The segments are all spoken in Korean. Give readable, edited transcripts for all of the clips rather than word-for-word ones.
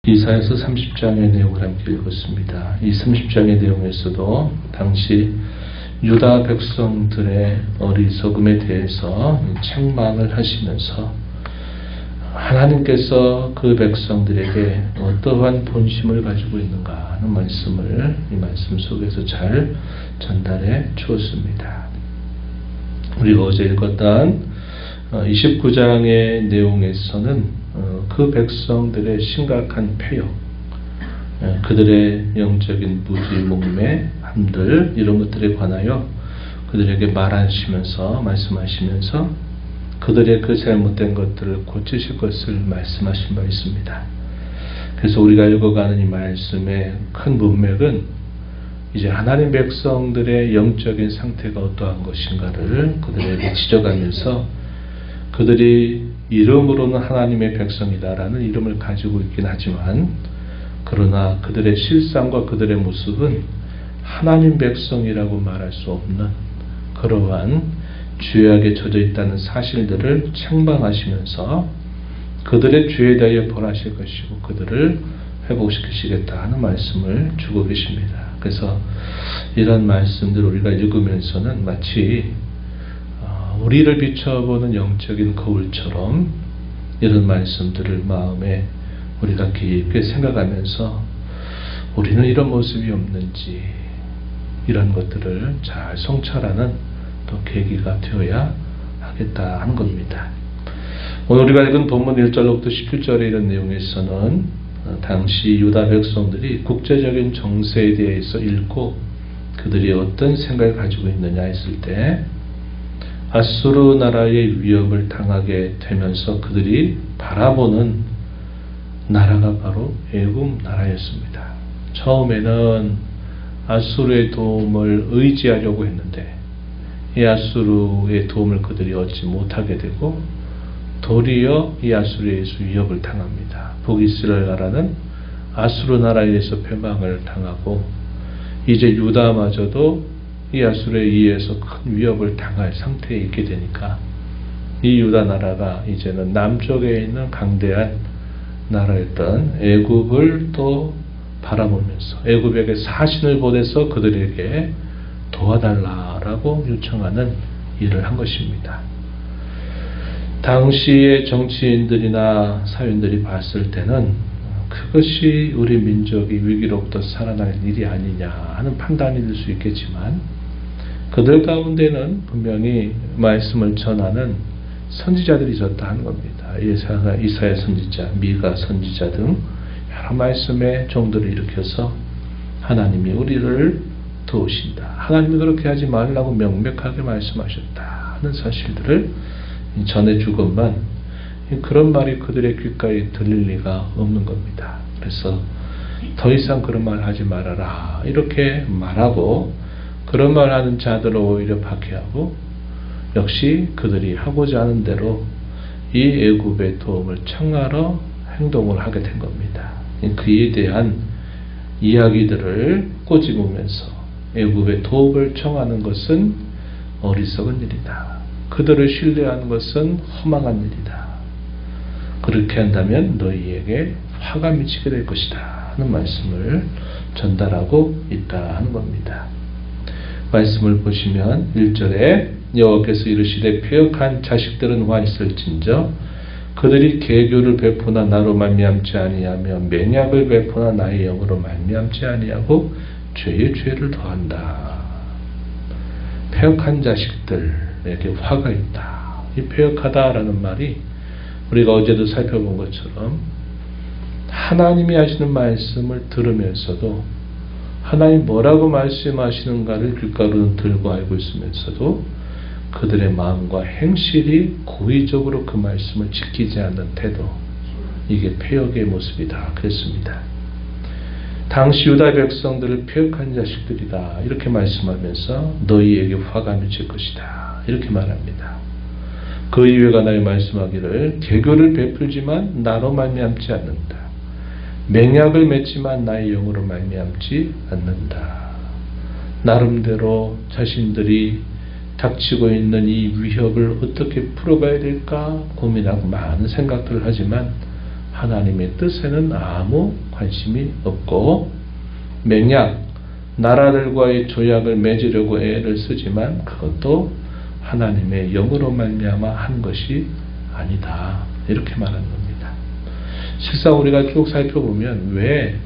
이사야서 30장의 내용을 함께 읽었습니다. 이 30장의 내용에서도 당시 유다 백성들의 어리석음에 대해서 책망을 하시면서 하나님께서 그 백성들에게 어떠한 본심을 가지고 있는가 하는 말씀을 이 말씀 속에서 잘 전달해 주었습니다. 우리가 어제 읽었던 29장의 내용에서는 그 백성들의 심각한 폐역, 그들의 영적인 무지, 목매함들 이런 것들에 관하여 그들에게 말씀하시면서 그들의 그 잘못된 것들을 고치실 것을 말씀하신 바 있습니다. 그래서 우리가 읽어가는 이 말씀의 큰 문맥은 이제 하나님 백성들의 영적인 상태가 어떠한 것인가를 그들에게 지적하면서 그들이 이름으로는 하나님의 백성이다라는 이름을 가지고 있긴 하지만 그러나 그들의 실상과 그들의 모습은 하나님 백성이라고 말할 수 없는 그러한 죄악에 젖어 있다는 사실들을 책망하시면서 그들의 죄에 대하여 벌하실 것이고 그들을 회복시키시겠다 하는 말씀을 주고 계십니다. 그래서 이런 말씀들을 우리가 읽으면서는 마치 우리를 비춰보는 영적인 거울처럼 이런 말씀들을 마음에 우리가 깊게 생각하면서 우리는 이런 모습이 없는지 이런 것들을 잘 성찰하는 또 계기가 되어야 하겠다 하는 겁니다. 오늘 우리가 읽은 본문 1절로부터 17절의 이런 내용에서는 당시 유다 백성들이 국제적인 정세에 대해서 읽고 그들이 어떤 생각을 가지고 있느냐 했을 때 아수르 나라의 위협을 당하게 되면서 그들이 바라보는 나라가 바로 애굽 나라였습니다. 처음에는 아수르의 도움을 의지하려고 했는데 이 아수르의 도움을 그들이 얻지 못하게 되고 도리어 이 아수르에 의해서 위협을 당합니다. 북이스라엘 나라는 아수르 나라에 의해서 패망을 당하고 이제 유다마저도 이 아수르에 의해서 큰 위협을 당할 상태에 있게 되니까 이 유다 나라가 이제는 남쪽에 있는 강대한 나라였던 애굽을 또 바라보면서 애굽에게 사신을 보내서 그들에게 도와달라라고 요청하는 일을 한 것입니다. 당시의 정치인들이나 사회인들이 봤을 때는 그것이 우리 민족이 위기로부터 살아날 일이 아니냐 하는 판단이 될 수 있겠지만 그들 가운데는 분명히 말씀을 전하는 선지자들이 있었다 하는 겁니다. 이사야 선지자, 미가 선지자 등 여러 말씀의 종들을 일으켜서 하나님이 우리를 도우신다. 하나님이 그렇게 하지 말라고 명백하게 말씀하셨다 하는 사실들을 전해주건만 그런 말이 그들의 귓가에 들릴 리가 없는 겁니다. 그래서 더 이상 그런 말 하지 말아라 이렇게 말하고 그런 말 하는 자들을 오히려 박해하고 역시 그들이 하고자 하는 대로 이 애굽의 도움을 청하러 행동을 하게 된 겁니다. 그에 대한 이야기들을 꼬집으면서 애굽의 도움을 청하는 것은 어리석은 일이다. 그들을 신뢰하는 것은 허망한 일이다. 그렇게 한다면 너희에게 화가 미치게 될 것이다 하는 말씀을 전달하고 있다 하는 겁니다. 말씀을 보시면 1절에 여호와께서 이르시되 패역한 자식들은 와 있을진저 그들이 계교를 베푸나 나로 말미암지 아니하며 맹약을 베푸나 나의 영으로 말미암지 아니하고 죄의 죄를 더한다. 패역한 자식들에게 화가 있다. 이 패역하다라는 말이 우리가 어제도 살펴본 것처럼 하나님이 하시는 말씀을 들으면서도 하나님 뭐라고 말씀하시는가를 귓가로는 들고 알고 있으면서도 그들의 마음과 행실이 고의적으로 그 말씀을 지키지 않는 태도, 이게 패역의 모습이다 그랬습니다. 당시 유다 백성들을 패역한 자식들이다 이렇게 말씀하면서 너희에게 화가 미칠 것이다 이렇게 말합니다. 그 이유가 나의 말씀하기를 계교를 베풀지만 나로 말미암지 않는다. 맹약을 맺지만 나의 영으로 말미암지 않는다. 나름대로 자신들이 닥치고 있는 이 위협을 어떻게 풀어가야 될까 고민하고 많은 생각들을 하지만 하나님의 뜻에는 아무 관심이 없고 맹약, 나라들과의 조약을 맺으려고 애를 쓰지만 그것도 하나님의 영으로 말미암아 한 것이 아니다. 이렇게 말하는 겁니다. 실상 우리가 쭉 살펴보면 왜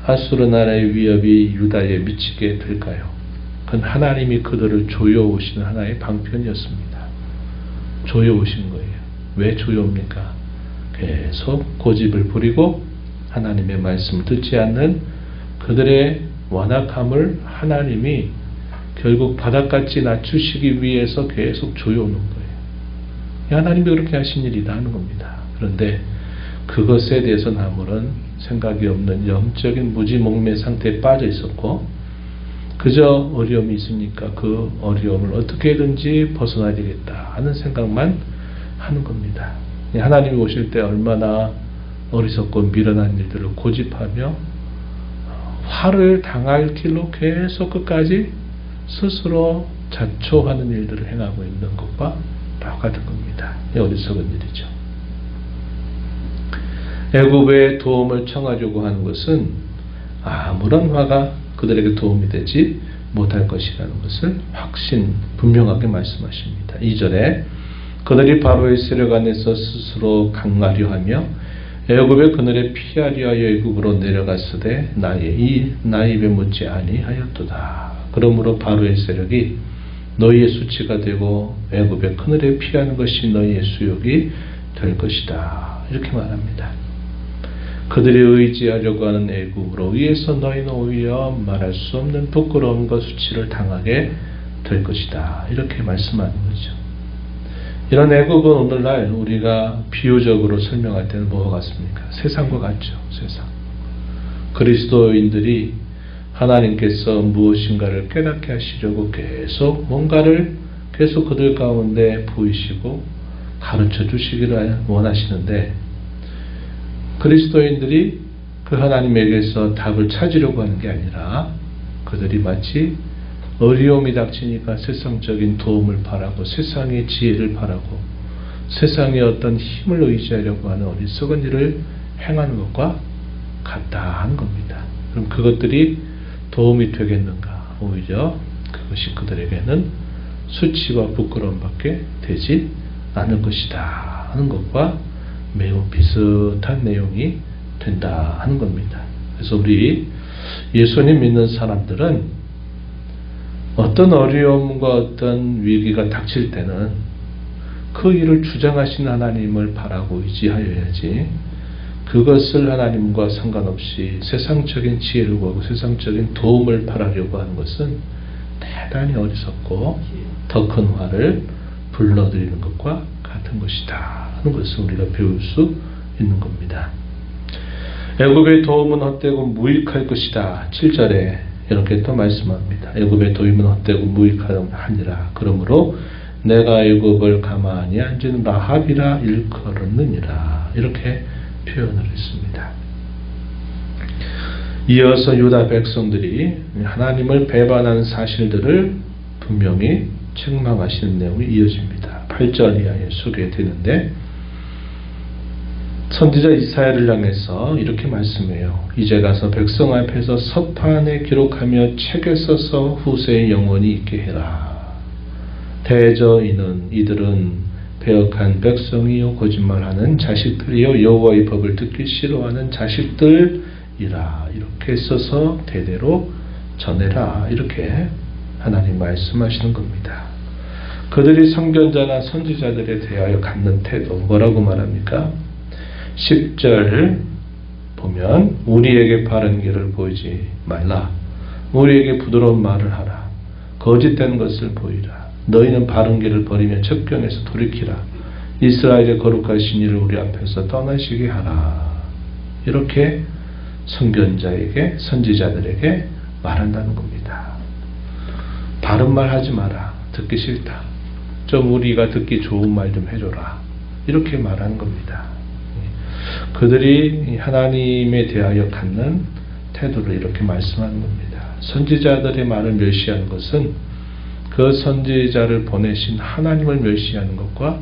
아수르 나라의 위협이 유다에 미치게 될까요? 그건 하나님이 그들을 조여오시는 하나의 방편이었습니다. 조여오신 거예요. 왜 조여옵니까? 계속 고집을 부리고 하나님의 말씀을 듣지 않는 그들의 완악함을 하나님이 결국 바닥같이 낮추시기 위해서 계속 조여오는 거예요. 하나님이 그렇게 하신 일이다 하는 겁니다. 그런데 그것에 대해서는 아무런 생각이 없는 영적인 무지몽매 상태에 빠져 있었고 그저 어려움이 있으니까 그 어려움을 어떻게든지 벗어나야 되겠다 하는 생각만 하는 겁니다. 하나님이 오실 때 얼마나 어리석고 미련한 일들을 고집하며 화를 당할 길로 계속 끝까지 스스로 자초하는 일들을 행하고 있는 것과 똑같은 겁니다. 어리석은 일이죠. 애굽의 도움을 청하려고 하는 것은 아무런 화가 그들에게 도움이 되지 못할 것이라는 것을 분명하게 말씀하십니다. 2절에 그들이 바로의 세력 안에서 스스로 강하려 하며 애굽의 그늘에 피하려 하여 애굽으로 내려갔으되 나의 입에 묻지 아니하였도다. 그러므로 바로의 세력이 너희의 수치가 되고 애굽의 그늘에 피하는 것이 너희의 수욕이 될 것이다. 이렇게 말합니다. 그들이 의지하려고 하는 애굽으로 의해서 너희는 오히려 말할 수 없는 부끄러움과 수치를 당하게 될 것이다. 이렇게 말씀하는 거죠. 이런 애굽은 오늘날 우리가 비유적으로 설명할 때는 뭐가 같습니까? 세상과 같죠. 세상. 그리스도인들이 하나님께서 무엇인가를 깨닫게 하시려고 계속 뭔가를 계속 그들 가운데 보이시고 가르쳐 주시기를 원하시는데 그리스도인들이 그 하나님에게서 답을 찾으려고 하는 게 아니라 그들이 마치 어려움이 닥치니까 세상적인 도움을 바라고 세상의 지혜를 바라고 세상의 어떤 힘을 의지하려고 하는 어리석은 일을 행하는 것과 같다 하는 겁니다. 그럼 그것들이 도움이 되겠는가? 오히려 그것이 그들에게는 수치와 부끄러움밖에 되지 않을 것이다 하는 것과 매우 비슷한 내용이 된다 하는 겁니다. 그래서 우리 예수님 믿는 사람들은 어떤 어려움과 어떤 위기가 닥칠 때는 그 일을 주장하신 하나님을 바라고 의지하여야지 그것을 하나님과 상관없이 세상적인 지혜를 구하고 세상적인 도움을 바라려고 하는 것은 대단히 어리석고 더 큰 화를 불러들이는 것과 같은 것이다 하는 것을 우리가 배울 수 있는 겁니다. 애굽의 도움은 헛되고 무익할 것이다. 7절에 이렇게 또 말씀합니다. 애굽의 도움은 헛되고 무익하니라. 그러므로 내가 애굽을 가만히 앉은 라합이라 일컬었느니라. 이렇게 표현을 했습니다. 이어서 유다 백성들이 하나님을 배반하는 사실들을 분명히 책망하시는 내용이 이어집니다. 8절 이하에 소개되는데 선지자 이사야를 향해서 이렇게 말씀해요. 이제 가서 백성 앞에서 서판에 기록하며 책에 써서 후세의 영원히 있게 해라. 대저 이들은 배역한 백성이요 거짓말하는 자식들이요 여호와의 법을 듣기 싫어하는 자식들이라. 이렇게 써서 대대로 전해라. 이렇게 하나님 말씀하시는 겁니다. 그들이 선견자나 선지자들에 대하여 갖는 태도 뭐라고 말합니까? 10절 보면 우리에게 바른 길을 보이지 말라. 우리에게 부드러운 말을 하라. 거짓된 것을 보이라. 너희는 바른 길을 버리며 첩경에서 돌이키라. 이스라엘의 거룩하신 이를 우리 앞에서 떠나시게 하라. 이렇게 선견자에게 선지자들에게 말한다는 겁니다. 바른 말 하지 마라. 듣기 싫다. 좀 우리가 듣기 좋은 말 좀 해줘라. 이렇게 말하는 겁니다. 그들이 하나님에 대하여 갖는 태도를 이렇게 말씀하는 겁니다. 선지자들의 말을 멸시하는 것은 그 선지자를 보내신 하나님을 멸시하는 것과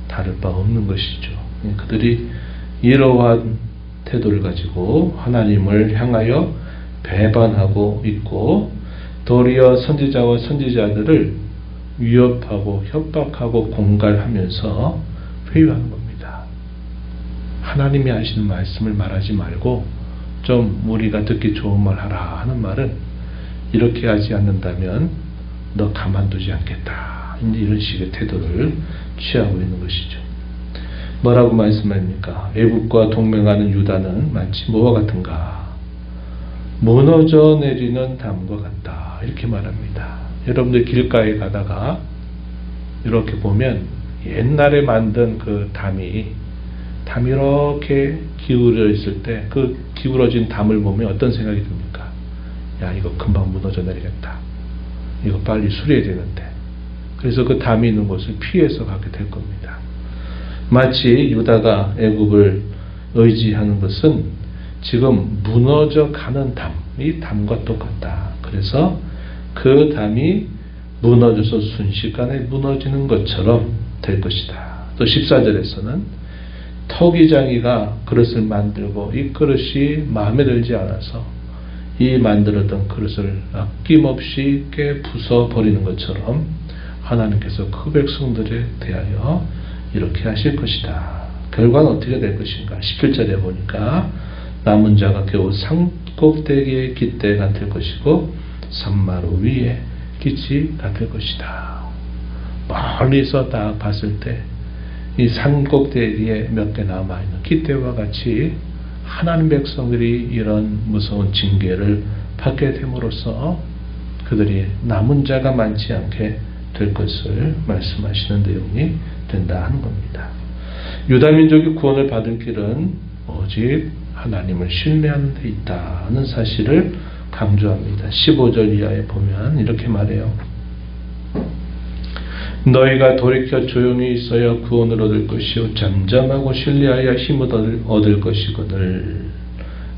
다를 바 없는 것이죠. 그들이 이러한 태도를 가지고 하나님을 향하여 배반하고 있고 도리어 선지자와 선지자들을 위협하고 협박하고 공갈하면서 회유하는 겁니다. 하나님이 하시는 말씀을 말하지 말고 좀 우리가 듣기 좋은 말 하라 하는 말은 이렇게 하지 않는다면 너 가만두지 않겠다. 이런 식의 태도를 취하고 있는 것이죠. 뭐라고 말씀합니까? 애굽과 동맹하는 유다는 마치 뭐와 같은가? 무너져 내리는 담과 같다. 이렇게 말합니다. 여러분들 길가에 가다가 이렇게 보면 옛날에 만든 그 담이 이렇게 기울어 있을 때 그 기울어진 담을 보면 어떤 생각이 듭니까? 야, 이거 금방 무너져 내리겠다. 이거 빨리 수리해야 되는데. 그래서 그 담이 있는 곳을 피해서 가게 될 겁니다. 마치 유다가 애굽을 의지하는 것은 지금 무너져 가는 담, 이 담과 똑같다. 그래서 그 담이 무너져서 순식간에 무너지는 것처럼 될 것이다. 또 14절에서는 토기장이가 그릇을 만들고 이 그릇이 마음에 들지 않아서 이 만들었던 그릇을 아낌없이 부숴버리는 것처럼 하나님께서 그 백성들에 대하여 이렇게 하실 것이다. 결과는 어떻게 될 것인가? 17절에 보니까 남은 자가 겨우 산꼭대기의 깃대 같을 것이고 산마루 위에 깃이 같을 것이다. 멀리서 딱 봤을 때 이 산꼭대기에 몇 개 남아있는 깃대와 같이 하나님 백성들이 이런 무서운 징계를 받게 됨으로써 그들이 남은 자가 많지 않게 될 것을 말씀하시는 내용이 된다 하는 겁니다. 유다민족이 구원을 받은 길은 오직 하나님을 신뢰하는 데 있다는 사실을 강조합니다. 15절 이하에 보면 이렇게 말해요. 너희가 돌이켜 조용히 있어야 구원을 얻을 것이요 잠잠하고 신뢰하여 힘을 얻을 것이거늘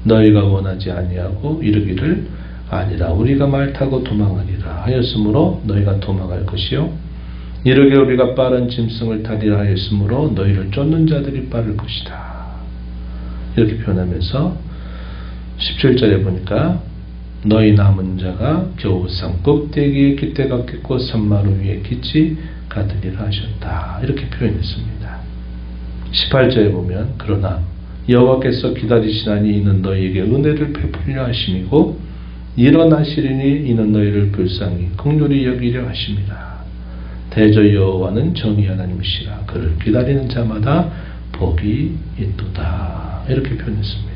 너희가 원하지 아니하고 이르기를 아니라 우리가 말 타고 도망하리라 하였으므로 너희가 도망할 것이요 이르기를 우리가 빠른 짐승을 타리라 하였으므로 너희를 쫓는 자들이 빠를 것이다. 이렇게 표현하면서 17절에 보니까 너희 남은 자가 겨우 산 꼭대기에 깃대 같겠고 산마루 위에 깃이 같으리라 하셨다. 이렇게 표현했습니다. 18절에 보면 그러나 여호와께서 기다리시나니 이는 너희에게 은혜를 베풀려 하심이고 일어나시리니 이는 너희를 불쌍히 긍휼히 여기려 하심이라. 대저 여호와는 정의 하나님이시라. 그를 기다리는 자마다 복이 있도다. 이렇게 표현했습니다.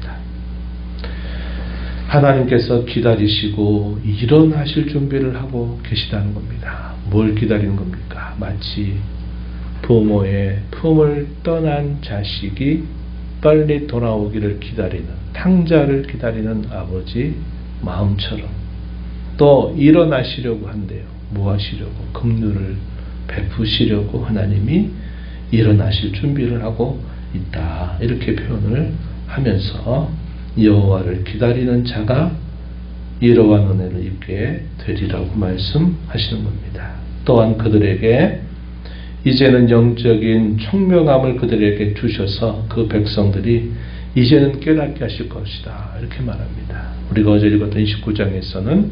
하나님께서 기다리시고 일어나실 준비를 하고 계시다는 겁니다. 뭘 기다리는 겁니까? 마치 부모의 품을 떠난 자식이 빨리 돌아오기를 기다리는, 탕자를 기다리는 아버지 마음처럼 또 일어나시려고 한대요. 뭐 하시려고? 긍휼을 베푸시려고 하나님이 일어나실 준비를 하고 있다. 이렇게 표현을 하면서 여호와를 기다리는 자가 이러한 은혜를 입게 되리라고 말씀하시는 겁니다. 또한 그들에게 이제는 영적인 총명함을 그들에게 주셔서 그 백성들이 이제는 깨닫게 하실 것이다. 이렇게 말합니다. 우리가 어제 읽었던 29장에서는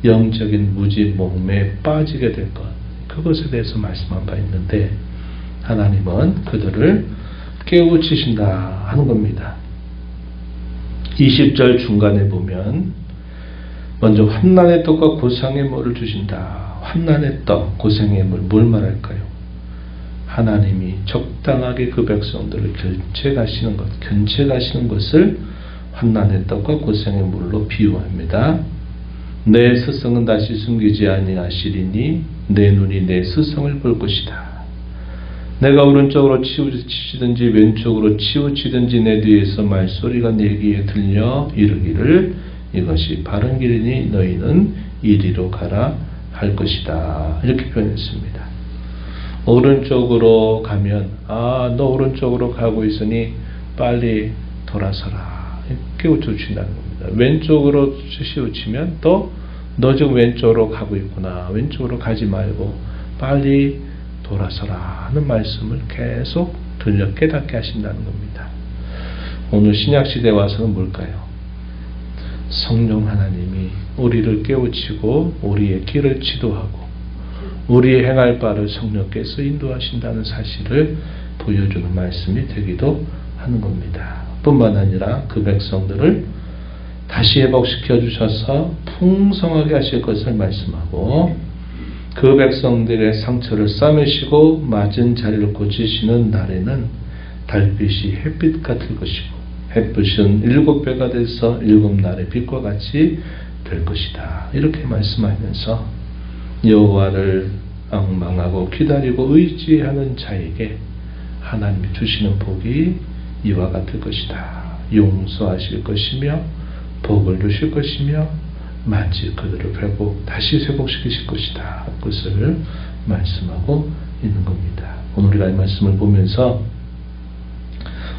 영적인 무지 몸에 빠지게 될 것, 그것에 대해서 말씀한 바 있는데 하나님은 그들을 깨우치신다 하는 겁니다. 20절 중간에 보면 먼저 환난의 떡과 고생의 물을 주신다. 환난의 떡, 고생의 물, 뭘 말할까요? 하나님이 적당하게 그 백성들을 견체 가시는 것을 환난의 떡과 고생의 물로 비유합니다. 내 스승은 다시 숨기지 아니하시리니 내 눈이 내 스승을 볼 것이다. 내가 오른쪽으로 치우치든지 왼쪽으로 치우치든지 내 뒤에서 말소리가 내 귀에 들려 이르기를 이것이 바른 길이니 너희는 이리로 가라 할 것이다. 이렇게 표현했습니다. 오른쪽으로 가면 너 오른쪽으로 가고 있으니 빨리 돌아서라. 깨우쳐 주신다는 겁니다. 왼쪽으로 치우치면 또 너 지금 왼쪽으로 가고 있구나. 왼쪽으로 가지 말고 빨리 돌아서라 하는 말씀을 계속 들려 깨닫게 하신다는 겁니다. 오늘 신약시대에 와서는 뭘까요? 성령 하나님이 우리를 깨우치고 우리의 길을 지도하고 우리의 행할 바를 성령께서 인도하신다는 사실을 보여주는 말씀이 되기도 하는 겁니다. 뿐만 아니라 그 백성들을 다시 회복시켜 주셔서 풍성하게 하실 것을 말씀하고 그 백성들의 상처를 싸매시고 맞은 자리를 고치시는 날에는 달빛이 햇빛 같을 것이고 햇빛은 7배가 돼서 7날의 빛과 같이 될 것이다. 이렇게 말씀하면서 여호와를 앙망하고 기다리고 의지하는 자에게 하나님이 주시는 복이 이와 같을 것이다. 용서하실 것이며 복을 주실 것이며 만지 그들을 다시 회복시키실 것이다. 그것을 말씀하고 있는 겁니다. 오늘 우리가 이 말씀을 보면서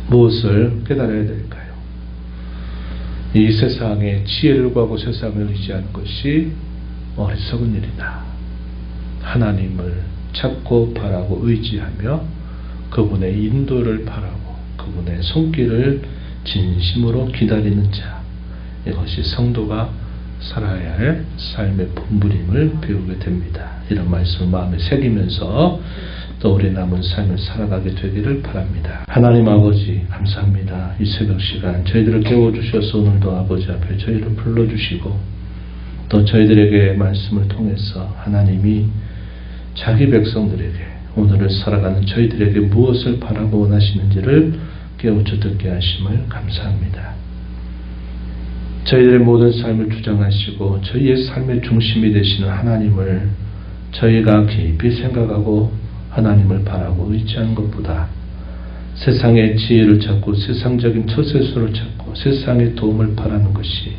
무엇을 깨달아야 될까요? 이 세상에 지혜를 구하고 세상을 의지하는 것이 어리석은 일이다. 하나님을 찾고 바라고 의지하며 그분의 인도를 바라고 그분의 손길을 진심으로 기다리는 자, 이것이 성도가 살아야 할 삶의 본분임을 배우게 됩니다. 이런 말씀을 마음에 새기면서 또 우리 남은 삶을 살아가게 되기를 바랍니다. 하나님 아버지 감사합니다. 이 새벽 시간 저희들을 깨워주셔서 오늘도 아버지 앞에 저희를 불러주시고 또 저희들에게 말씀을 통해서 하나님이 자기 백성들에게 오늘을 살아가는 저희들에게 무엇을 바라고 원하시는지를 깨우쳐 듣게 하심을 감사합니다. 저희들의 모든 삶을 주장하시고 저희의 삶의 중심이 되시는 하나님을 저희가 깊이 생각하고 하나님을 바라고 의지하는 것보다 세상의 지혜를 찾고 세상적인 처세술을 찾고 세상의 도움을 바라는 것이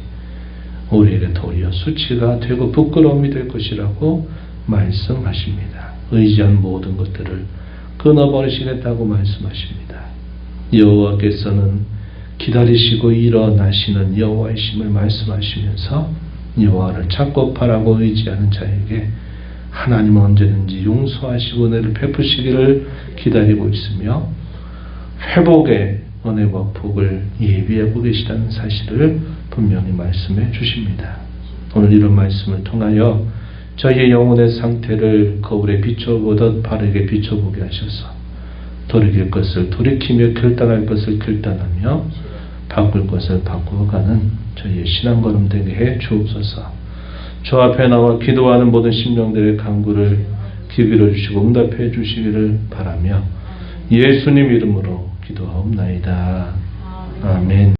우리에게 도리어 수치가 되고 부끄러움이 될 것이라고 말씀하십니다. 의지한 모든 것들을 끊어버리시겠다고 말씀하십니다. 여호와께서는 기다리시고 일어나시는 여호와이심을 말씀하시면서 여호와를 찾고 바라고 의지하는 자에게 하나님은 언제든지 용서하시고 은혜를 베푸시기를 기다리고 있으며 회복의 은혜와 복을 예비하고 계시다는 사실을 분명히 말씀해 주십니다. 오늘 이런 말씀을 통하여 저희의 영혼의 상태를 거울에 비춰보듯 바르게 비춰보게 하셔서 돌이킬 것을 돌이키며 결단할 것을 결단하며 바꿀 것을 바꾸어가는 저희의 신앙걸음 되게 해 주옵소서. 저 앞에 나와 기도하는 모든 심령들의 간구를 기울여 주시고 응답해 주시기를 바라며 예수님 이름으로 기도하옵나이다. 아멘.